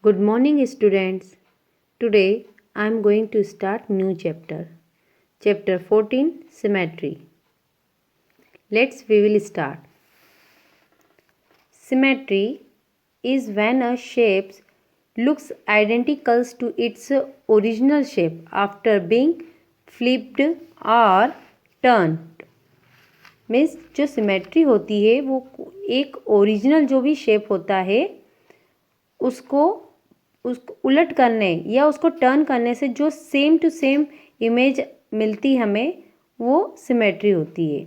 Good morning students. Today I am going to start new chapter. Chapter 14 Symmetry. We will start. Symmetry is when a shape looks identical to its original shape after being flipped or turned. Means जो symmetry होती है वो एक original जो भी shape होता है उसको उलट करने या उसको टर्न करने से जो सेम टू सेम इमेज मिलती हमें वो सिमेट्री होती है.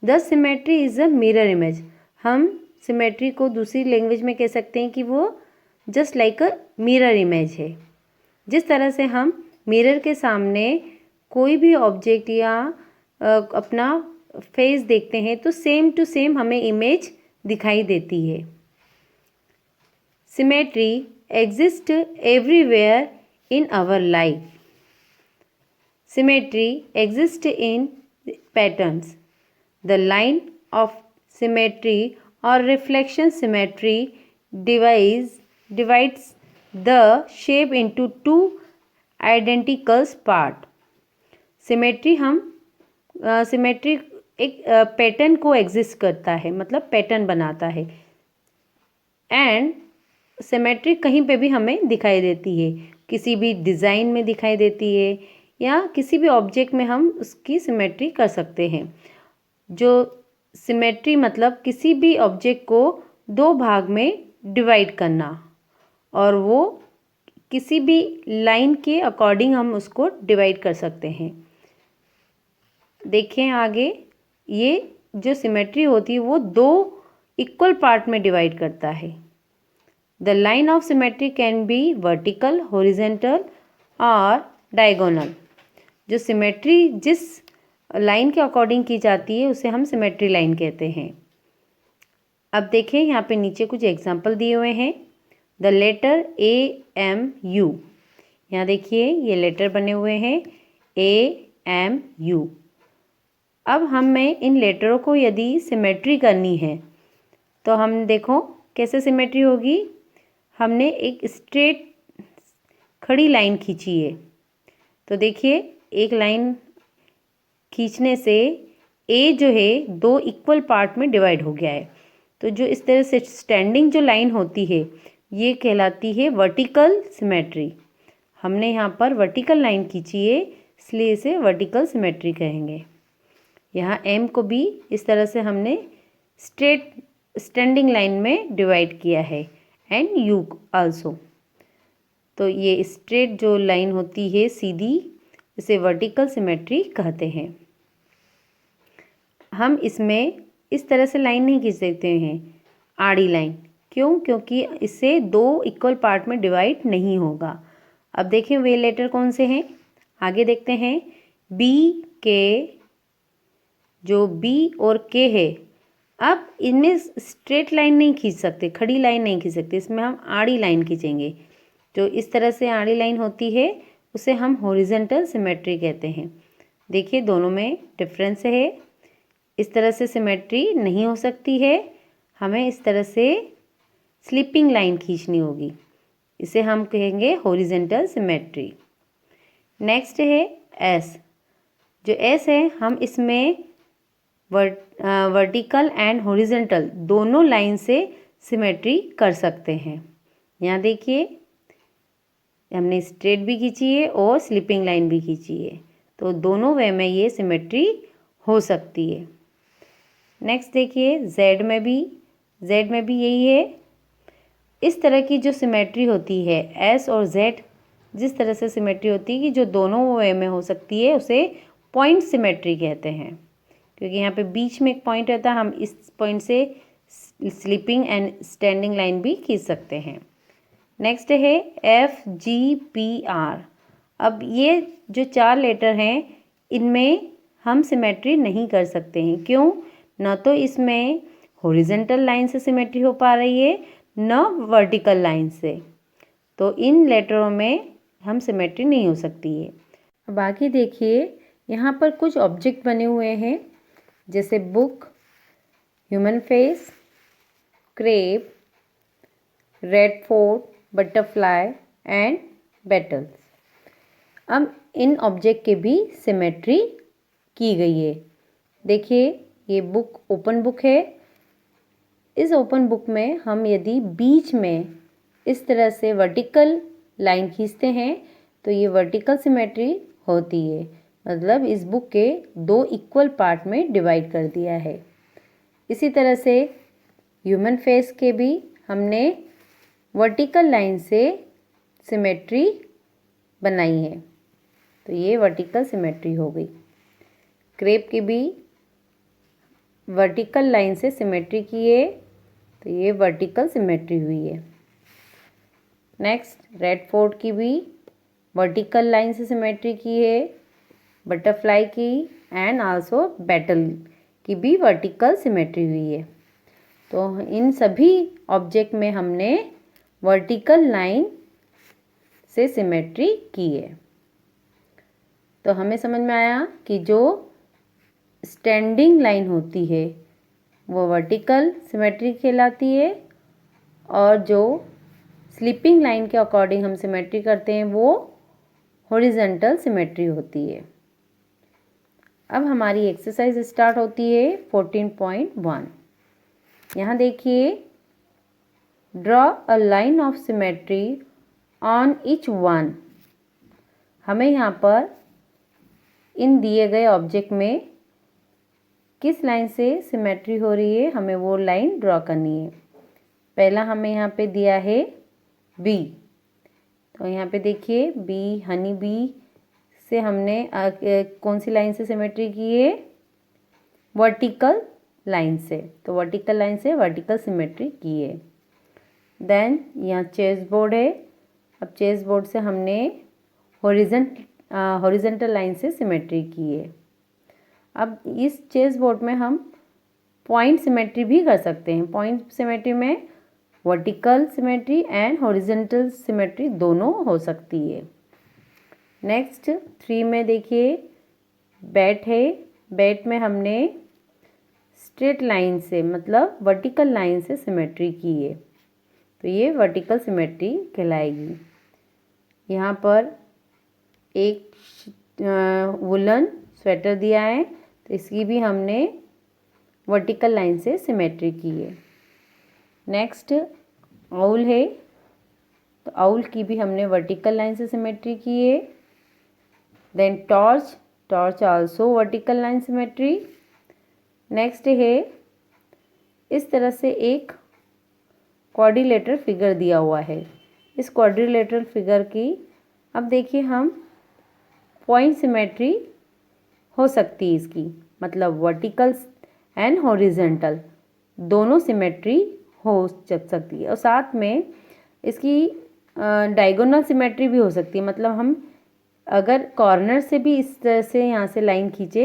The symmetry is a mirror image. हम सिमेट्री को दूसरी लैंग्वेज में कह सकते हैं कि वो just like a mirror image है. जिस तरह से हम मिरर के सामने कोई भी ऑब्जेक्ट या अपना फेस देखते हैं तो सेम टू सेम हमें इमेज दिखाई देती है. Symmetry exist everywhere in our life. Symmetry exists in patterns. The line of symmetry or reflection symmetry divides the shape into two identical parts. Symmetry symmetry एक pattern को exist करता है, मतलब pattern बनाता है. एंड सिमेट्री कहीं पे भी हमें दिखाई देती है, किसी भी डिज़ाइन में दिखाई देती है या किसी भी ऑब्जेक्ट में हम उसकी सिमेट्री कर सकते हैं. जो सिमेट्री मतलब किसी भी ऑब्जेक्ट को दो भाग में डिवाइड करना और वो किसी भी लाइन के अकॉर्डिंग हम उसको डिवाइड कर सकते हैं. देखें आगे, ये जो सिमेट्री होती है वो दो इक्वल पार्ट में डिवाइड करता है. The line of symmetry can be vertical, horizontal और diagonal. जो सिमेट्री जिस लाइन के अकॉर्डिंग की जाती है उसे हम सिमेट्री लाइन कहते हैं. अब देखें यहाँ पे नीचे कुछ एग्जाम्पल दिए हुए हैं. The letter AMU. यहाँ देखिए ये लेटर बने हुए हैं AMU. अब हमें इन लेटरों को यदि सिमेट्री करनी है तो हम देखो कैसे सिमेट्री होगी. हमने एक स्ट्रेट खड़ी लाइन खींची है तो देखिए एक लाइन खींचने से ए जो है दो इक्वल पार्ट में डिवाइड हो गया है. तो जो इस तरह से स्टैंडिंग जो लाइन होती है ये कहलाती है वर्टिकल सिमेट्री. हमने यहाँ पर वर्टिकल लाइन खींची है इसलिए इसे वर्टिकल सिमेट्री कहेंगे. यहाँ एम को भी इस तरह से हमने स्ट्रेट स्टैंडिंग लाइन में डिवाइड किया है एंड यू आल्सो. तो ये स्ट्रेट जो लाइन होती है सीधी इसे वर्टिकल सिमेट्री कहते हैं. हम इसमें इस तरह से लाइन नहीं खींच सकते हैं आड़ी लाइन. क्यों? क्योंकि इससे दो इक्वल पार्ट में डिवाइड नहीं होगा. अब देखें वे लेटर कौन से हैं, आगे देखते हैं. बी के, जो बी और के है, अब इनमें स्ट्रेट लाइन नहीं खींच सकते, खड़ी लाइन नहीं खींच सकते, इसमें हम आड़ी लाइन खींचेंगे. जो इस तरह से आड़ी लाइन होती है उसे हम हॉरिजॉन्टल सिमेट्री कहते हैं. देखिए दोनों में डिफरेंस है. इस तरह से सिमेट्री नहीं हो सकती है, हमें इस तरह से स्लिपिंग लाइन खींचनी होगी, इसे हम कहेंगे हॉरिजॉन्टल सिमेट्री. नेक्स्ट है एस. जो एस है हम इसमें वर्टिकल एंड हॉरिजॉन्टल दोनों लाइन से सिमेट्री कर सकते हैं. यहाँ देखिए हमने स्ट्रेट भी खींची है और स्लिपिंग लाइन भी खींची है, तो दोनों वे में ये सिमेट्री हो सकती है. नेक्स्ट देखिए जेड में भी यही है. इस तरह की जो सिमेट्री होती है एस और जेड, जिस तरह से सिमेट्री होती है कि जो दोनों वे में हो सकती है उसे पॉइंट सिमेट्री कहते हैं. क्योंकि यहाँ पे बीच में एक पॉइंट रहता है, हम इस पॉइंट से स्लीपिंग एंड स्टैंडिंग लाइन भी खींच सकते हैं. नेक्स्ट है FGPR. अब ये जो चार लेटर हैं इनमें हम सिमेट्री नहीं कर सकते हैं. क्यों? न तो इसमें हॉरिजॉन्टल लाइन से सिमेट्री हो पा रही है न वर्टिकल लाइन से, तो इन लेटरों में हम सिमेट्री नहीं हो सकती है. बाकी देखिए यहाँ पर कुछ ऑब्जेक्ट बने हुए हैं जैसे book, human face, crepe, red fort, butterfly and battles. अब इन ऑब्जेक्ट के भी सिमेट्री की गई है। देखिए ये बुक ओपन बुक है। इस ओपन बुक में हम यदि बीच में इस तरह से वर्टिकल लाइन खींचते हैं तो ये वर्टिकल सिमेट्री होती है, मतलब इस बुक के 2 इक्वल पार्ट में डिवाइड कर दिया है। इसी तरह से ह्यूमन फेस के भी हमने वर्टिकल लाइन से सिमेट्री बनाई है, तो ये वर्टिकल सिमेट्री हो गई। क्रेप की भी वर्टिकल लाइन से सिमेट्री की है, तो ये वर्टिकल सिमेट्री हुई है। नेक्स्ट रेड फोर्ट की भी वर्टिकल लाइन से सिमेट्री की है, बटरफ्लाई की एंड आल्सो बैटल की भी वर्टिकल सिमेट्री हुई है। तो इन सभी ऑब्जेक्ट में हमने वर्टिकल लाइन से सिमेट्री की है। तो हमें समझ में आया कि जो स्टैंडिंग लाइन होती है वो वर्टिकल सिमेट्री कहलाती है, और जो स्लीपिंग लाइन के अकॉर्डिंग हम सिमेट्री करते हैं वो हॉरिजॉन्टल सिमेट्री होती है। अब हमारी एक्सरसाइज स्टार्ट होती है 14.1। यहाँ देखिए, draw a line of symmetry on each one. हमें यहाँ पर इन दिए गए ऑब्जेक्ट में किस लाइन से सिमेट्री हो रही है हमें वो लाइन ड्रॉ करनी है। पहला हमें यहाँ पे दिया है बी, तो यहाँ पे देखिए बी, हनी बी से हमने कौन सी लाइन से सिमेट्री की है, वर्टिकल लाइन से। तो वर्टिकल लाइन से वर्टिकल सिमेट्री की है। देन यहाँ चेस बोर्ड है। अब चेस बोर्ड से हमने हॉरिजॉन्टल लाइन से सिमेट्री की है। अब इस चेस बोर्ड में हम पॉइंट सिमेट्री भी कर सकते हैं। पॉइंट सिमेट्री में vertical symmetry and horizontal symmetry दोनों हो सकती है। नेक्स्ट 3 में देखिए बैट है। बैट में हमने स्ट्रेट लाइन से मतलब वर्टिकल लाइन से सिमेट्री की है, तो ये वर्टिकल सिमेट्री कहलाएगी। यहाँ पर एक वुलन स्वेटर दिया है, तो इसकी भी हमने वर्टिकल लाइन से सिमेट्री की है। नेक्स्ट आउल है, तो आउल की भी हमने वर्टिकल लाइन से सिमेट्री की है। Then torch, torch also vertical line symmetry. Next है इस तरह से एक क्वाड्रिलेटरल फिगर दिया हुआ है। इस क्वाड्रिलेटरल फिगर की अब देखिए हम पॉइंट सिमेट्री हो सकती है इसकी, मतलब वर्टिकल एंड हॉरिजॉन्टल दोनों सिमेट्री हो सकती है, और साथ में इसकी डायगोनल सिमेट्री भी हो सकती है। मतलब हम अगर कॉर्नर से भी इस तरह से यहाँ से लाइन खींचे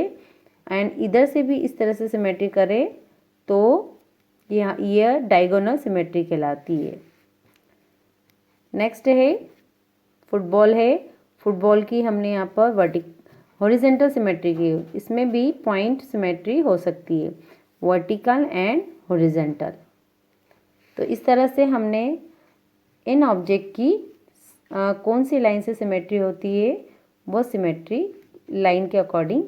एंड इधर से भी इस तरह से सिमेट्री करें तो यह डायगोनल सिमेट्री कहलाती है। नेक्स्ट है फुटबॉल है। फुटबॉल की हमने यहाँ पर हॉरिजॉन्टल सिमेट्री की, इसमें भी पॉइंट सिमेट्री हो सकती है, वर्टिकल एंड हॉरिजॉन्टल। तो इस तरह से हमने इन ऑब्जेक्ट की कौन सी लाइन से सिमेट्री होती है वो सिमेट्री लाइन के अकॉर्डिंग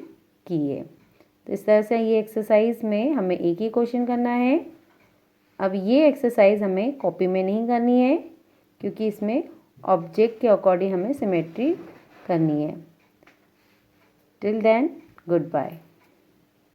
की है। तो इस तरह से ये एक्सरसाइज में हमें एक ही क्वेश्चन करना है। अब ये एक्सरसाइज हमें कॉपी में नहीं करनी है, क्योंकि इसमें ऑब्जेक्ट के अकॉर्डिंग हमें सिमेट्री करनी है। Till then, good bye.